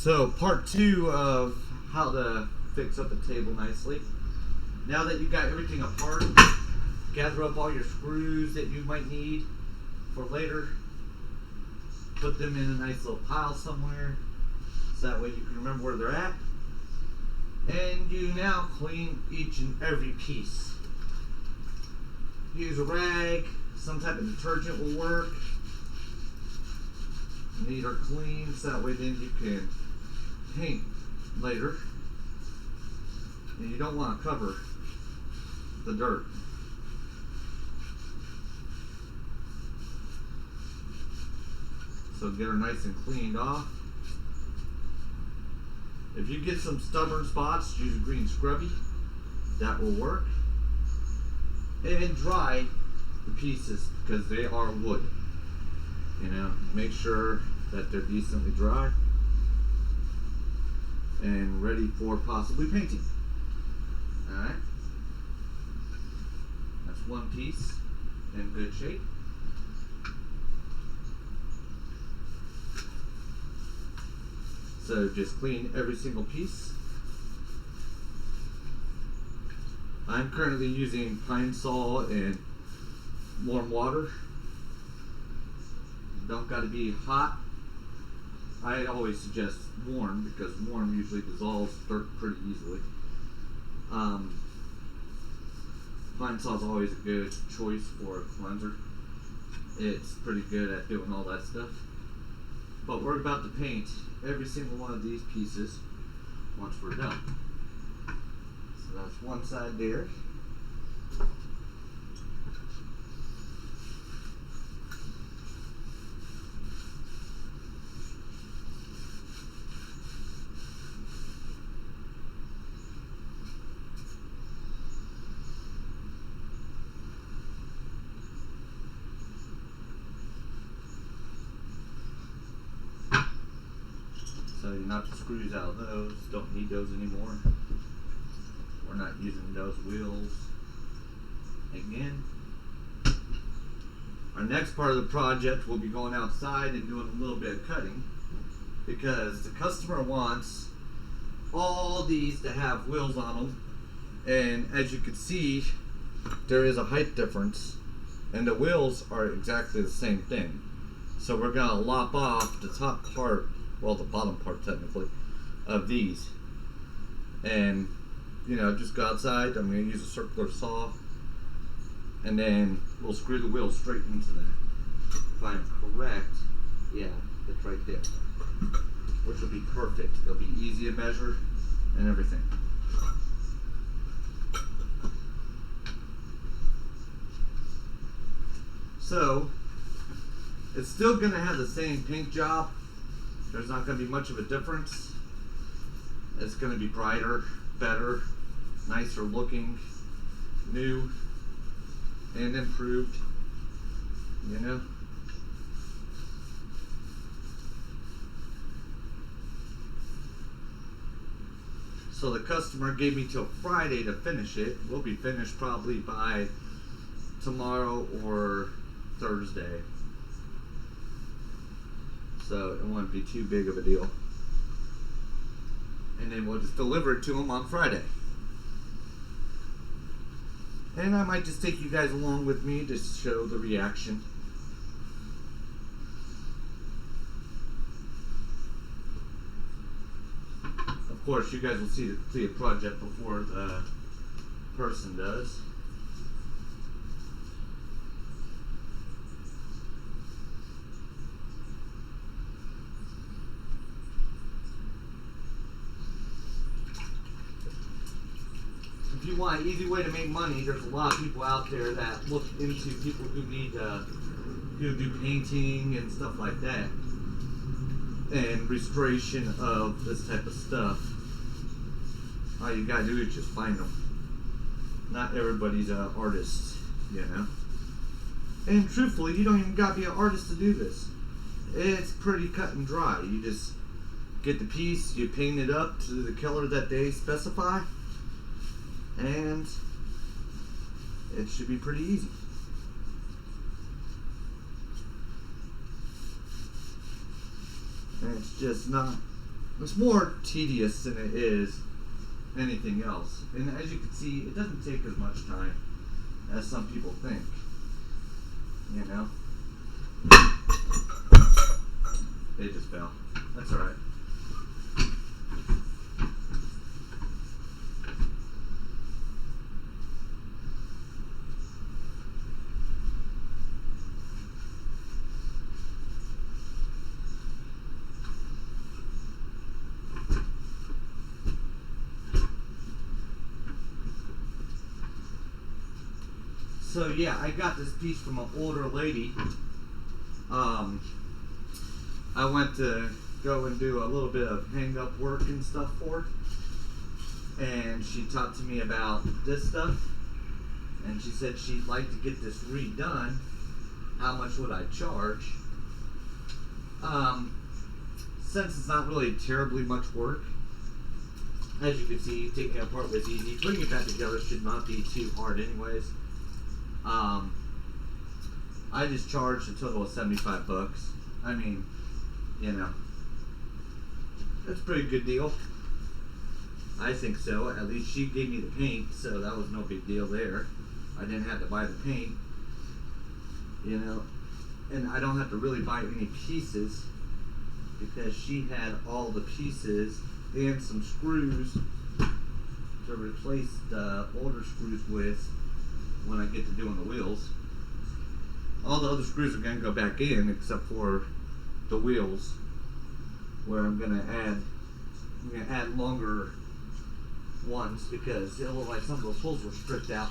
So part 2 of how to fix up a table nicely. Now that you got everything apart, gather up all your screws that you might need for later. Put them in a nice little pile somewhere, so that way you can remember where they're at. And you now clean each and every piece. Use a rag, some type of detergent will work. Neat or clean, so that way then you can paint later. And you don't want to cover the dirt. So get her nice and cleaned off. If you get some stubborn spots, use a green scrubby. That will work. And dry the pieces because they are wood. You know, make sure that they're decently dry and ready for possibly painting. Alright. That's one piece in good shape. So just clean every single piece. I'm currently using Pine-Sol and warm water. Don't got to be hot. I always suggest warm because warm usually dissolves dirt pretty easily. Pine-Sol is always a good choice for a cleanser. It's pretty good at doing all that stuff. But we're about to paint every single one of these pieces once we're done. So that's one side there. So you knock the screws out of those, don't need those anymore. We're not using those wheels again. Our next part of the project will be going outside and doing a little bit of cutting because the customer wants all these to have wheels on them, and as you can see there is a height difference and the wheels are exactly the same thing. So we're going to lop off the top part, well, the bottom part technically, of these. And, you know, just go outside. I'm going to use a circular saw. And then we'll screw the wheel straight into that. If I'm correct, yeah, it's right there. Which will be perfect. It'll be easy to measure and everything. So, it's still going to have the same paint job. There's not going to be much of a difference. It's going to be brighter, better, nicer looking, new, and improved, you know. So the customer gave me till Friday to finish it. We'll be finished probably by tomorrow or Thursday. So it won't be too big of a deal. And then we'll just deliver it to them on Friday. And I might just take you guys along with me to show the reaction. Of course, you guys will see a project before the person does. If you want an easy way to make money, there's a lot of people out there that look into people who need who do painting and stuff like that, and restoration of this type of stuff. All you gotta do is just find them. Not everybody's an artist, you know. And truthfully, you don't even gotta be an artist to do this. It's pretty cut and dry. You just get the piece, you paint it up to the color that they specify, and it should be pretty easy. And it's just not It's more tedious than it is anything else. And as you can see, it doesn't take as much time as some people think. You know? They just fell. That's alright. So yeah, I got this piece from an older lady. I went to go and do a little bit of hang up work and stuff for her, and she talked to me about this stuff, and she said she'd like to get this redone. How much would I charge? Since it's not really terribly much work, as you can see, taking it apart was easy. Putting it back together should not be too hard anyways. I just charged a total of $75. I mean, you know, that's a pretty good deal. I think so. At least she gave me the paint, so that was no big deal there. I didn't have to buy the paint, you know, and I don't have to really buy any pieces because she had all the pieces and some screws to replace the older screws with when I get to doing the wheels. All the other screws are going to go back in except for the wheels, where I'm going to add longer ones because it looked like some of those holes were stripped out.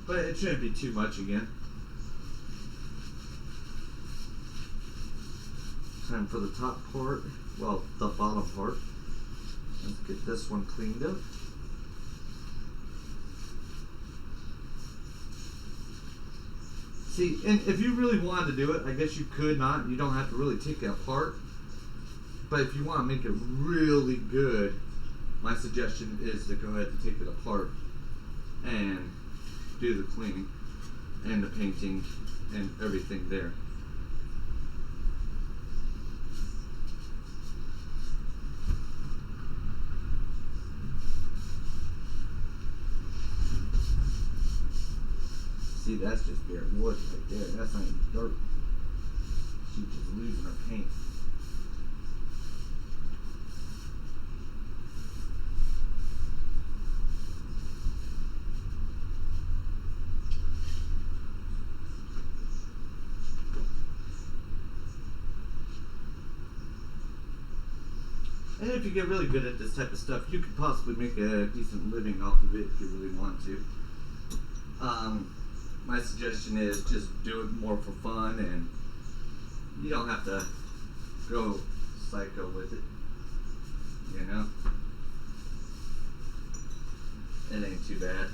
But it shouldn't be too much again. Time for the top part, well, the bottom part. Let's get this one cleaned up. See, and if you really wanted to do it, I guess you could not. You don't have to really take it apart. But if you want to make it really good, my suggestion is to go ahead and take it apart and do the cleaning and the painting and everything there. See, that's just bare wood right there. That's not even dirt. She's just losing her paint. And if you get really good at this type of stuff, you could possibly make a decent living off of it if you really want to. My suggestion is just do it more for fun, and you don't have to go psycho with it, you know? It ain't too bad.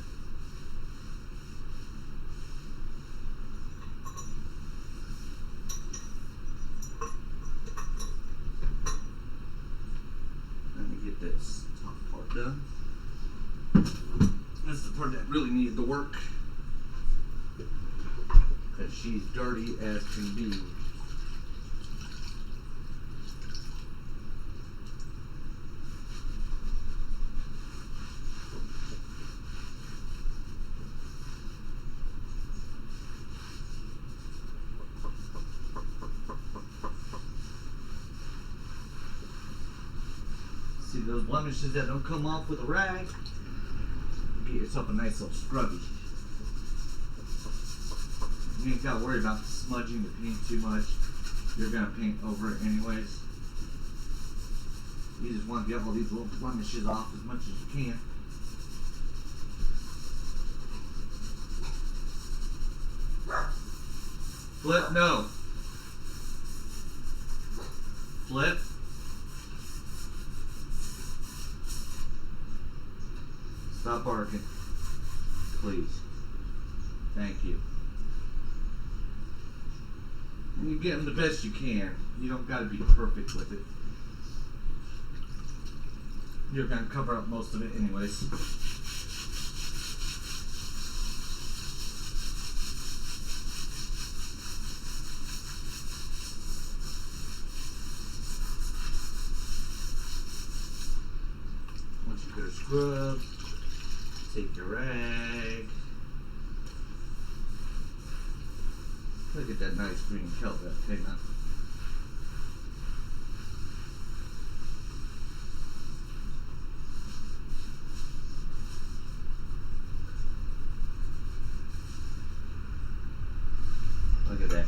Let me get this top part done. This is the part that really needed the work, because she's dirty as can be. See those blemishes that don't come off with a rag? Get yourself a nice little scrubby. You ain't gotta worry about smudging the paint too much. You're gonna paint over it anyways. You just want to get all these little blemishes off as much as you can. Flip, no. Flip. Stop barking. Please. Thank you. And you get them the best you can. You don't got to be perfect with it. You're going to cover up most of it anyways. your scrub, take your rag. Look at that nice green color that came out. Look at that.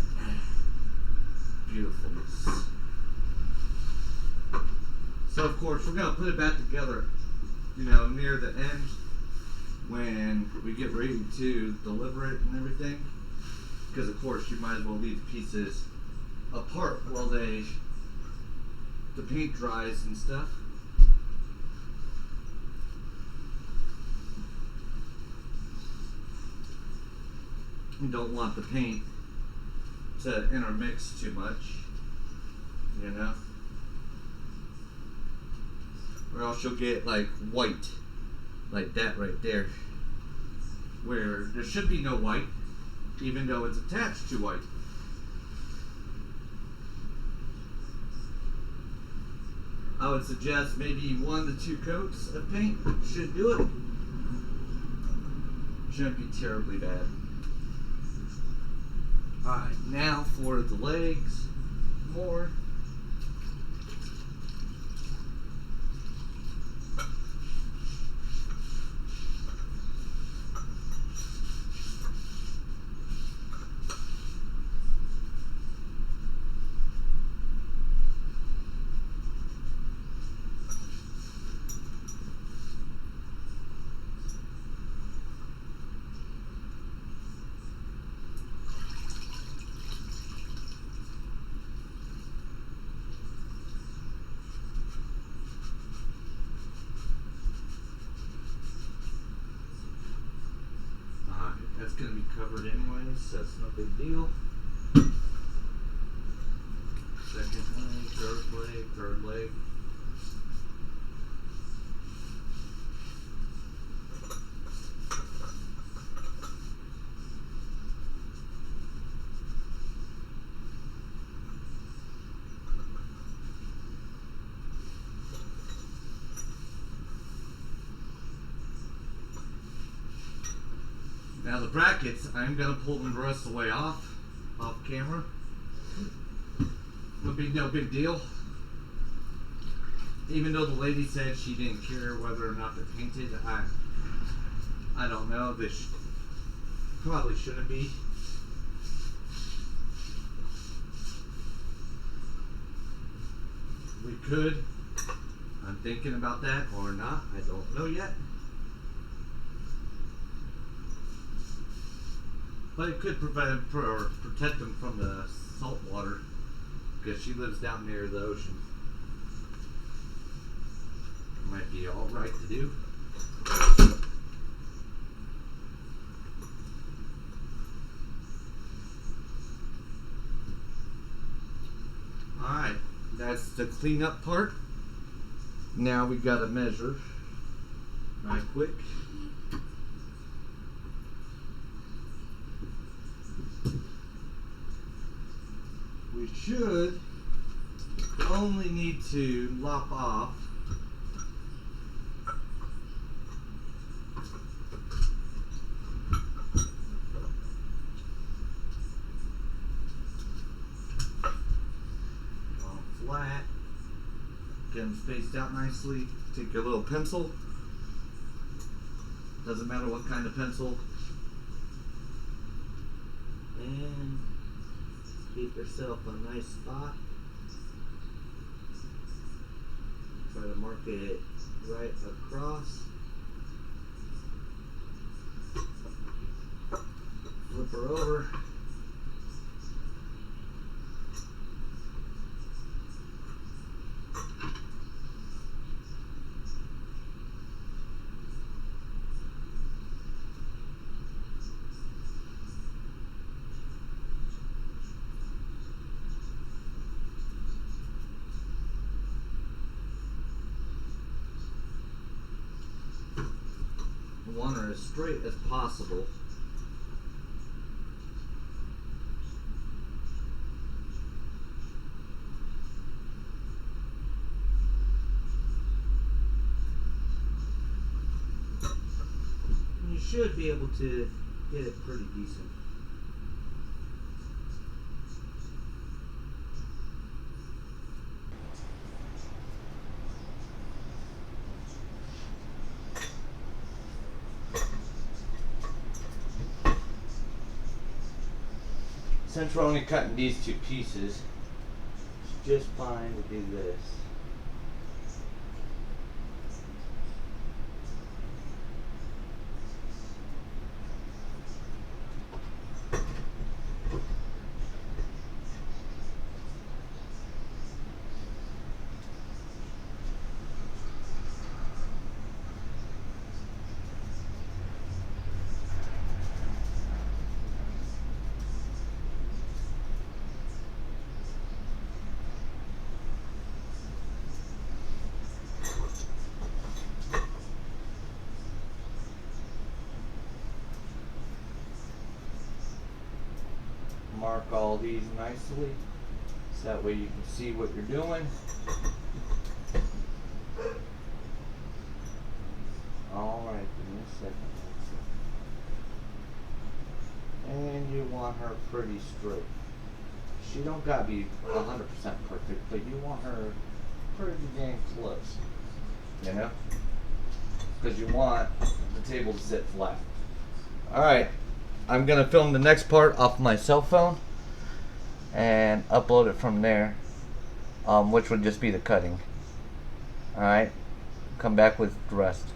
Beautifulness. So of course we're gonna put it back together, near the end when we get ready to deliver it and everything. Because of course you might as well leave the pieces apart while the paint dries and stuff. You don't want the paint to intermix too much, or else you'll get like white, like that right there, where there should be no white, even though it's attached to white. I would suggest maybe 1 to 2 coats of paint should do it. Shouldn't be terribly bad. Alright, now for the legs, more. That's going to be covered anyways, so that's no big deal. Second leg, third leg. Now the brackets, I'm going to pull them the rest of the way off camera. It'll be no big deal. Even though the lady said she didn't care whether or not they're painted, I don't know. They probably shouldn't be. We could. I'm thinking about that or not. I don't know yet. But it could protect them from the salt water, because she lives down near the ocean. It might be all right to do. Alright, that's the cleanup part. Now we gotta measure right quick. We should only need to lop off flat, get them spaced out nicely. Take your little pencil, doesn't matter what kind of pencil, and get yourself a nice spot. Try to mark it right across. Flip her over. Want her as straight as possible. should be able to get it pretty decent. Since we're only cutting these two pieces, it's just fine to do this. Mark all these nicely so that way you can see what you're doing. Alright, give me a second. And you want her pretty straight. She don't gotta be 100% perfect, but you want her pretty dang close. You know? Because you want the table to sit flat. Alright. I'm gonna film the next part off my cell phone and upload it from there, which would just be the cutting. Alright, come back with the rest.